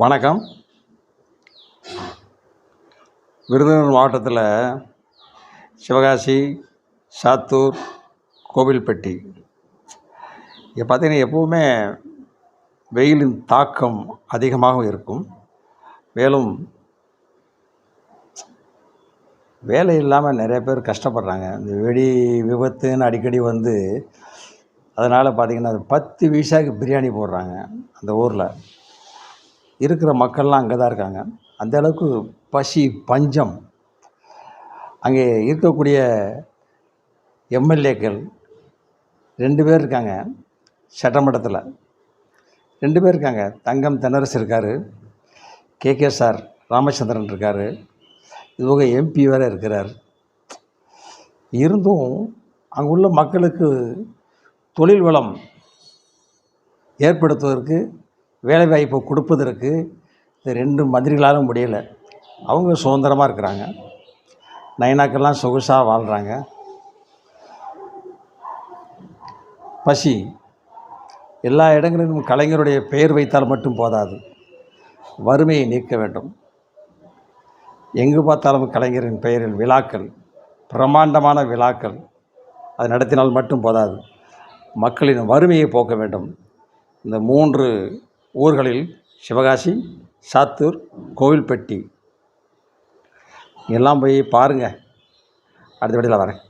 வணக்கம். விருதுநகர் மாவட்டத்தில் சிவகாசி, சாத்தூர், கோவில்பட்டி இங்கே பார்த்திங்கன்னா எப்போவுமே வெயிலின் தாக்கம் அதிகமாக இருக்கும். மேலும் வேலை இல்லாமல் நிறைய பேர் கஷ்டப்படுறாங்க. இந்த வெடி விபத்துன்னு அடிக்கடி வந்து அதனால் பார்த்திங்கன்னா 10 பைசாவுக்கு பிரியாணி போடுறாங்க. அந்த ஊரில் இருக்கிற மக்கள்லாம் அங்கே தான் இருக்காங்க. அந்த அளவுக்கு பசி பஞ்சம். அங்கே இருக்கக்கூடிய எம்எல்ஏக்கள் 2 பேர் இருக்காங்க. சட்டமன்றத்தில் 2 பேர் இருக்காங்க. தங்கம் தென்னரசு இருக்கார், KKSR ராமச்சந்திரன் இருக்கார், இதுபோக MP வேறு இருக்கிறார். இருந்தும் அங்கே உள்ள மக்களுக்கு தொழில் வளம் ஏற்படுத்துவதற்கு, வேலைவாய்ப்பு கொடுப்பதற்கு இந்த 2 மந்திரிகளாலும் முடியலை. அவங்க சுதந்திரமாக இருக்கிறாங்க, நைனாக்கெல்லாம் சொகுசாக வாழ்கிறாங்க. பசி எல்லா இடங்களிலும் கலைஞருடைய பெயர் வைத்தால் மட்டும் போதாது, வறுமையை நீக்க வேண்டும். எங்கு பார்த்தாலும் கலைஞரின் பெயரில் விழாக்கள், பிரம்மாண்டமான விழாக்கள் அது நடத்தினால் மட்டும் போதாது, மக்களின் வறுமையை போக்க வேண்டும். இந்த 3 ஊர்களில் சிவகாசி, சாத்தூர், கோவில்பட்டி எல்லாம் போய் பாருங்கள். அடுத்த வீடியோவில் வரேன்.